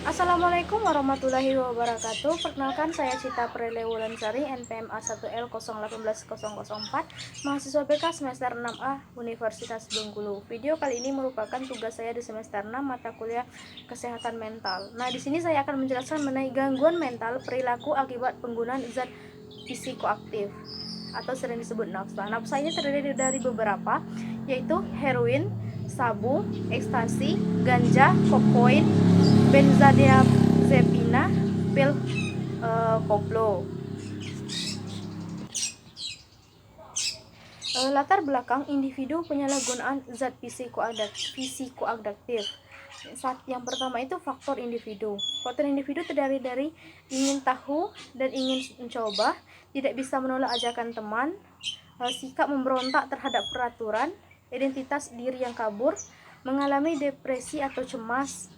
Assalamualaikum warahmatullahi wabarakatuh. Perkenalkan, saya Cita Prele Wulansari, NPM A1L 018004, mahasiswa BK semester 6A Universitas Bengkulu. Video kali ini merupakan tugas saya di semester 6 mata kuliah Kesehatan Mental. Nah, di sini saya akan menjelaskan mengenai gangguan mental perilaku akibat penggunaan zat psikoaktif atau sering disebut nafsa. Nafsa ini terdiri dari beberapa, yaitu heroin, sabu, ekstasi, ganja, kokain, benzodiazepina, pil koplo. Latar belakang individu penyalahgunaan zat psikoaktif. Yang pertama itu faktor individu. Faktor individu terdiri dari ingin tahu dan ingin mencoba, tidak bisa menolak ajakan teman, sikap memberontak terhadap peraturan, identitas diri yang kabur, mengalami depresi atau cemas.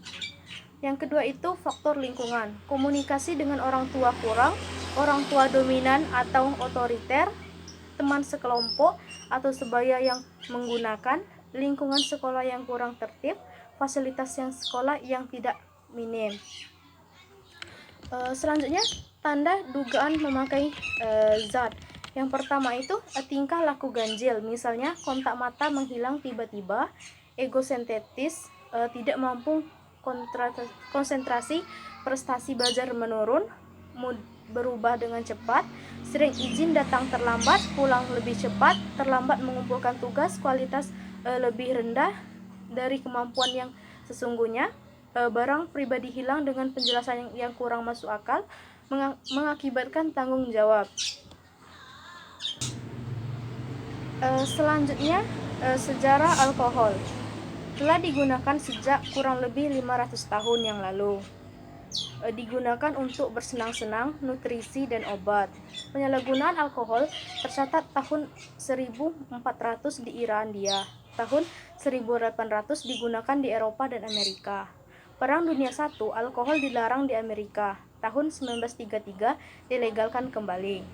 Yang kedua itu faktor lingkungan, komunikasi dengan orang tua kurang, orang tua dominan atau otoriter, teman sekelompok atau sebaya yang menggunakan, lingkungan sekolah yang kurang tertib, fasilitas yang sekolah yang tidak minim. Selanjutnya, tanda dugaan memakai zat. Yang pertama itu tingkah laku ganjil, misalnya kontak mata menghilang tiba-tiba, egosentetis, tidak mampu konsentrasi, prestasi belajar menurun, mood berubah dengan cepat, sering izin datang terlambat, pulang lebih cepat, terlambat mengumpulkan tugas, kualitas lebih rendah dari kemampuan yang sesungguhnya, barang pribadi hilang dengan penjelasan yang kurang masuk akal, mengakibatkan tanggung jawab. Selanjutnya, sejarah alkohol telah digunakan sejak kurang lebih 500 tahun yang lalu. Digunakan untuk bersenang-senang, nutrisi, dan obat. Penyalahgunaan alkohol tercatat tahun 1400 di Irlandia. Tahun 1800 digunakan di Eropa dan Amerika. Perang Dunia I, alkohol dilarang di Amerika. Tahun 1933 dilegalkan kembali.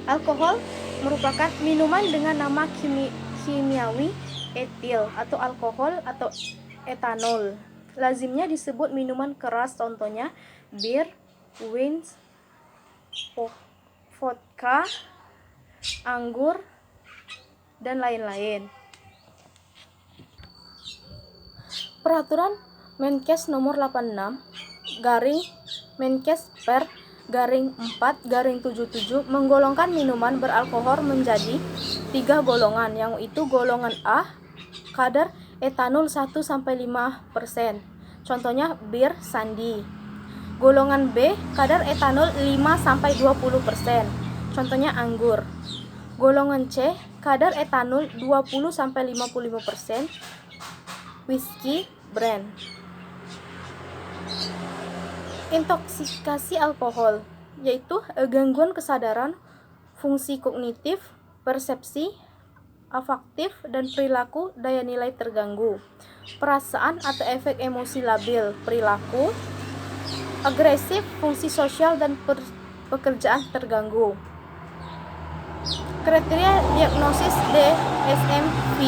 Alkohol merupakan minuman dengan nama kimiawi etil atau alkohol atau etanol. Lazimnya disebut minuman keras, contohnya bir, wine, vodka, anggur, dan lain-lain. Peraturan Menkes nomor 86 garing Menkes per garing 4/77 menggolongkan minuman beralkohol menjadi 3 golongan, yang itu golongan A, kadar etanol 1-5%. Contohnya bir sandi. Golongan B, kadar etanol 5-20%. Contohnya anggur. Golongan C, kadar etanol 20-55%. Whisky brand. Intoksikasi alkohol yaitu gangguan kesadaran, fungsi kognitif, persepsi, afektif, dan perilaku daya nilai terganggu, perasaan atau efek emosi labil, perilaku agresif, fungsi sosial dan pekerjaan terganggu. Kriteria diagnosis DSM-V: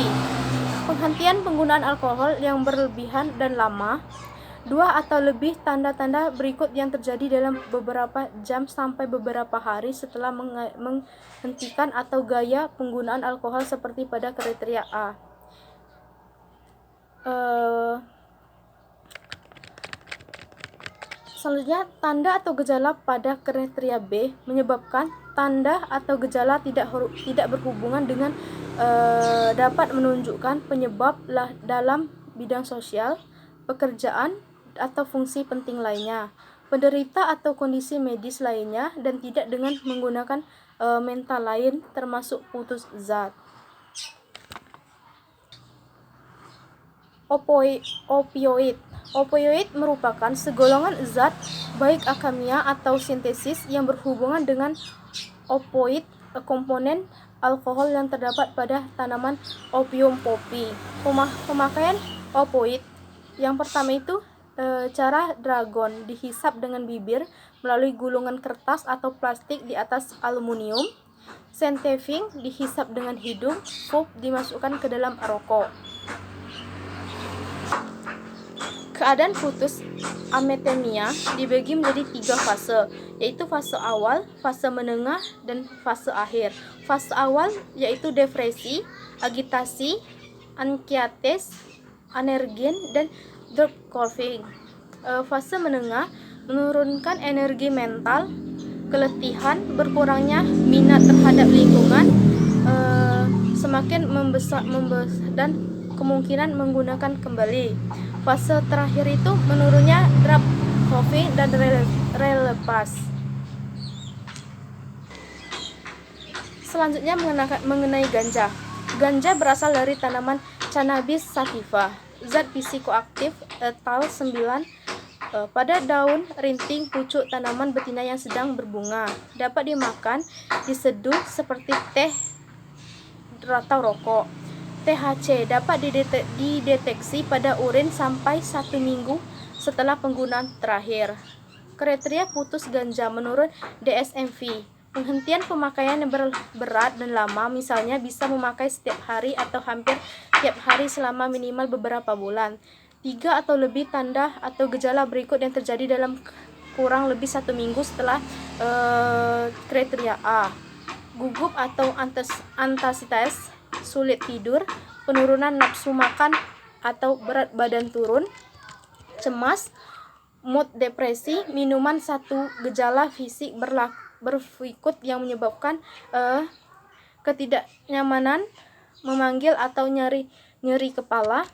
penghentian penggunaan alkohol yang berlebihan dan lama, 2 atau lebih tanda-tanda berikut yang terjadi dalam beberapa jam sampai beberapa hari setelah menghentikan atau gaya penggunaan alkohol seperti pada kriteria A. Selanjutnya, tanda atau gejala pada kriteria B menyebabkan tanda atau gejala tidak berhubungan dengan dapat menunjukkan penyebab dalam bidang sosial, pekerjaan, atau fungsi penting lainnya, penderita atau kondisi medis lainnya, dan tidak dengan menggunakan mental lain termasuk putus zat. Opioid merupakan segolongan zat baik alkimia atau sintesis yang berhubungan dengan opoid, komponen alkohol yang terdapat pada tanaman opium poppy. Pemakaian opoid yang pertama itu cara dragon, dihisap dengan bibir melalui gulungan kertas atau plastik di atas aluminium. Scenting, dihisap dengan hidung. Puff, dimasukkan ke dalam rokok. Keadaan putus ametemia dibagi menjadi 3 fase, yaitu fase awal, fase menengah, dan fase akhir. Fase awal yaitu depresi, agitasi, anxietas, anergen, dan drop coughing. Fase menengah menurunkan energi mental, keletihan, berkurangnya minat terhadap lingkungan, semakin membesar dan kemungkinan menggunakan kembali. Fase terakhir itu menurunnya drop coughing dan relepas. Selanjutnya mengenai ganja. Ganja berasal dari tanaman Cannabis sativa, zat psikoaktif etal 9 pada daun, rinting, pucuk tanaman betina yang sedang berbunga. Dapat dimakan, diseduh seperti teh atau rokok. THC dapat dideteksi pada urin sampai 1 minggu setelah penggunaan terakhir. Kriteria putus ganja menurut DSM-V. Penghentian pemakaian yang berat dan lama, misalnya bisa memakai setiap hari atau hampir tiap hari selama minimal beberapa bulan. 3 atau lebih tanda atau gejala berikut yang terjadi dalam kurang lebih 1 minggu setelah kriteria A. Gugup atau antasietas, sulit tidur, penurunan nafsu makan atau berat badan turun, cemas, mood depresi, minuman satu gejala fisik berikut yang menyebabkan ketidaknyamanan, memanggil atau nyeri kepala.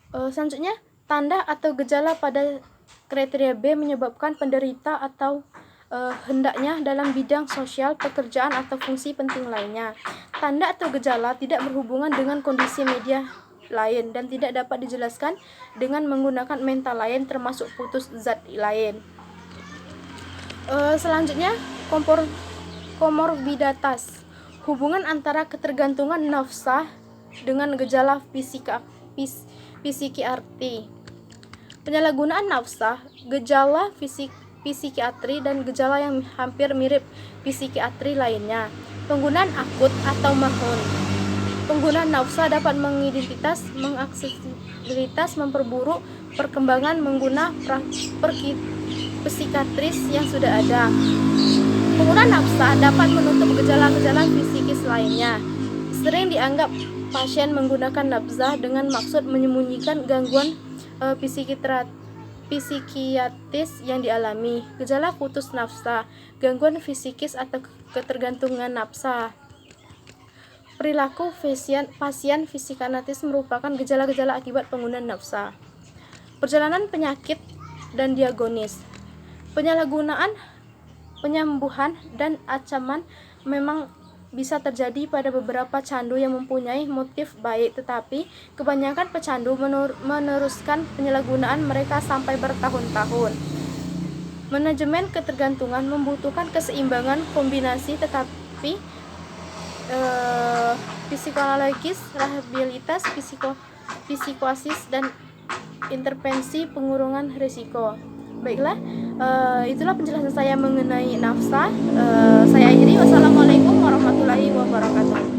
Selanjutnya, tanda atau gejala pada kriteria B menyebabkan penderita atau hendaknya dalam bidang sosial, pekerjaan, atau fungsi penting lainnya. Tanda atau gejala tidak berhubungan dengan kondisi media lain dan tidak dapat dijelaskan dengan menggunakan mental lain termasuk putus zat lain. Selanjutnya, komorbiditas, hubungan antara ketergantungan nafsa dengan gejala psikiatri. Penyalahgunaan nafsa, gejala psikiatri dan gejala yang hampir mirip psikiatri lainnya. Penggunaan akut atau mahon. Penggunaan nafsa dapat mengaksesibilitas memperburuk perkembangan menggunakan psikiatris yang sudah ada. Penggunaan nafsa dapat menutup gejala-gejala psikis lainnya. Sering dianggap pasien menggunakan nafsa dengan maksud menyembunyikan gangguan psikiatris yang dialami. Gejala putus nafsa, gangguan psikis atau ketergantungan nafsa. Perilaku pasien psikiatris merupakan gejala-gejala akibat penggunaan nafsa. Perjalanan penyakit dan diagnosis. Penyalahgunaan, penyembuhan, dan ancaman memang bisa terjadi pada beberapa candu yang mempunyai motif baik, tetapi kebanyakan pecandu meneruskan penyalahgunaan mereka sampai bertahun-tahun. Manajemen ketergantungan membutuhkan keseimbangan kombinasi tetapi psikologis, rehabilitas, psikosis, dan intervensi pengurangan risiko. Baiklah, itulah penjelasan saya mengenai nafsa. Saya akhiri. Wassalamualaikum warahmatullahi wabarakatuh.